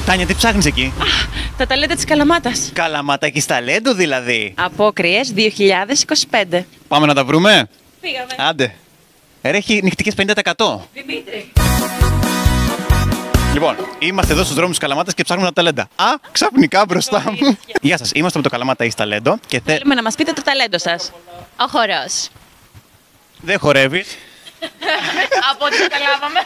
Τάνια, τι ψάχνεις εκεί? Τα ταλέντα της Καλαμάτας. Καλαμάτα, έχεις ταλέντο δηλαδή. Απόκριες 2025. Πάμε να τα βρούμε. Πήγαμε. Άντε. Έχει νυχτικές 50%. Δημήτρη. Λοιπόν, είμαστε εδώ στους δρόμους της Καλαμάτας και ψάχνουμε τα ταλέντα. Α, ξαφνικά μπροστά μου. Γεια σας, είμαστε με το Καλαμάτα Έχεις Ταλέντο και Θέλουμε να μας πείτε το ταλέντο σας. Ο χορός. δεν χορεύεις. Από ό,τι καταλάβαμε.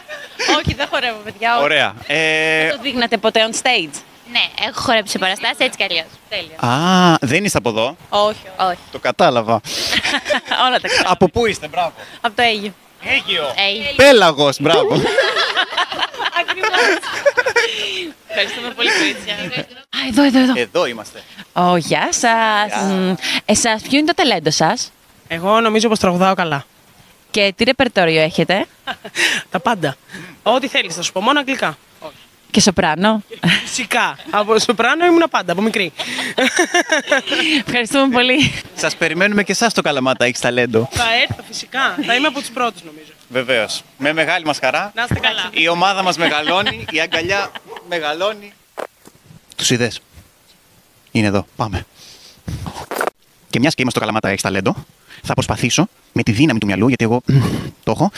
Όχι, δεν χορεύω, παιδιά. όχι. Ωραία. Δεν το δείχνατε ποτέ on stage. Ναι, έχω χορέψει σε παραστάσεις έτσι κι αλλιώς. Τέλεια. Α, δεν είστε από εδώ. Όχι, Όχι. Το κατάλαβα. όλα τα ξέρω. Από πού είστε, μπράβο. Από το Αίγυο. Αίγυο. Πέλαγος. Πέλαγος, μπράβο. Ευχαριστούμε πολύ, κορίτσια. Α, εδώ. Εδώ είμαστε. Ω, γεια σας. Εσάς, ποιο είναι το ταλέντο σας Εγώ νομίζω πως τραγουδάω καλά. και τι ρεπερτόριο έχετε? Τα πάντα. Ό,τι θέλεις, θα σου πω μόνο αγγλικά. Και σοπράνο. Φυσικά. Από σοπράνο ήμουν πάντα, από μικρή. Ευχαριστούμε πολύ. Σας περιμένουμε και εσάς στο Καλαμάτα Έχεις Ταλέντο. Θα έρθω φυσικά. Θα είμαι από τους πρώτους νομίζω. Βεβαίως. Με μεγάλη μας χαρά. Να είστε καλά. Η ομάδα μας μεγαλώνει, η αγκαλιά μεγαλώνει. Τους είδες. Είναι εδώ. Πάμε. Και μιας και είμαστε στο Καλαμάτα Έχεις Ταλέντο, θα προσπαθήσω με τη δύναμη του μυαλού, γιατί εγώ το έχω,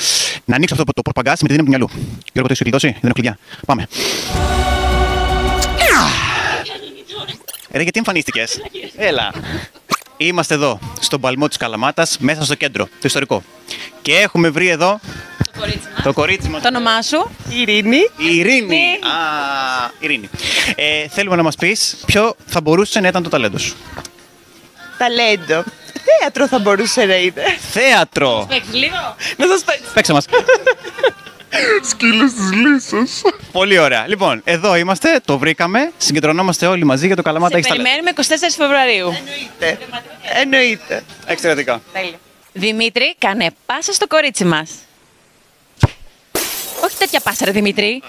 να ανοίξω αυτό το προπαγκάζ με τη δύναμη του μυαλού. Γιώργο, το έχεις κλειδώσει? Δεν έχω κλειδιά. Πάμε. Ρε, γιατί εμφανίστηκες? Έλα. Είμαστε εδώ, στον παλμό της Καλαμάτας, μέσα στο κέντρο, το ιστορικό. Και έχουμε βρει εδώ το κορίτσι μας. Το όνομά σου? Ειρήνη. Η Ειρήνη. Ειρήνη. Θέλουμε να μας πεις ποιο θα μπορούσε να ήταν το ταλέντο σου. Ταλέντο. Θέατρο θα μπορούσε να είναι. Θέατρο. Παίξεις λίγο. Να σας πω. Παίξε μας. Σκύλος της λύσας. Πολύ ωραία. Λοιπόν, εδώ είμαστε, το βρήκαμε. Συγκεντρωνόμαστε όλοι μαζί για το Καλαμάτα Έχεις Ταλέντο. Περιμένουμε 24 Φεβρουαρίου. Εννοείται. Εξαιρετικά. Τέλεια. Δημήτρη, κάνε πάσα στο κορίτσι μας. Όχι τέτοια πάσα, ρε Δημήτρη.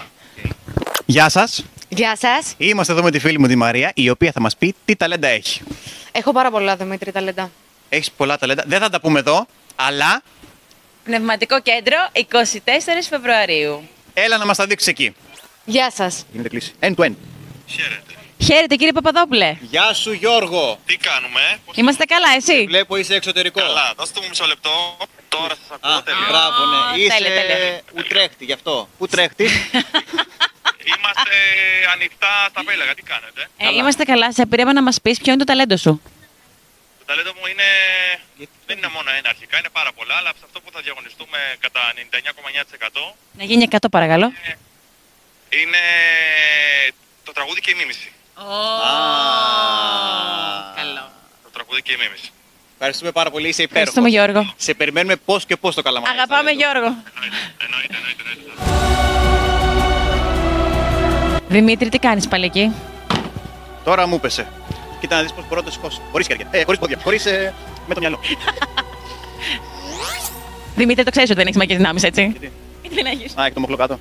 Γεια σας. Γεια σας. Είμαστε εδώ με τη φίλη μου τη Μαρία, η οποία θα μας πει τι ταλέντα έχει. Έχω πάρα πολλά, Δημήτρη, ταλέντα. Έχεις πολλά ταλέντα. Δεν θα τα πούμε εδώ, αλλά Πνευματικό κέντρο, 24 Φεβρουαρίου. έλα να μας τα δείξεις εκεί. Γεια σας. Γίνεται κλίση. End to end. Χαίρετε, κύριε Παπαδόπουλε. Γεια σου Γιώργο. Τι κάνουμε, Είμαστε καλά, εσύ? Βλέπω είσαι εξωτερικό. Καλά, δώστε μου μισό λεπτό. Τώρα σας ακούω τελείως. Μπράβο, ναι. τέλεια, Είσαι τέλεια. Ουτρέχτη γι' αυτό. Πού τρέχτης? Είμαστε ανοιχτά στα πέλαγα, τι κάνετε? Είμαστε καλά. Σε πήραμε να μας πεις ποιο είναι το ταλέντο σου. Το ταλέντο μου είναι... δεν είναι μόνο ένα αρχικά, είναι πάρα πολλά, αλλά σε αυτό που θα διαγωνιστούμε κατά 99,9% Να γίνει 100, παρακαλώ. είναι το τραγούδι και η μίμηση. Καλό. Το τραγούδι και η μίμηση. Ευχαριστούμε πάρα πολύ, είσαι υπέροχος. Ευχαριστούμε, Γιώργο. Σε περιμένουμε πώς και πώς το Καλαμάτα. Αγαπάμε, Γιώργο. Εννοείται. Δημήτρη, τι κάνεις πάλι εκεί? Τώρα μου πέσε. Κοίτα να δεις πώς μπορώ να το σηκώσω. Χωρίς χέρια. Χωρίς πόδια. Χωρίς με το μυαλό. Δημήτρη, το ξέρεις ότι δεν έχεις μαγικές δυνάμεις, έτσι? Γιατί? Δεν έχεις. Α, έχει το μοχλό κάτω.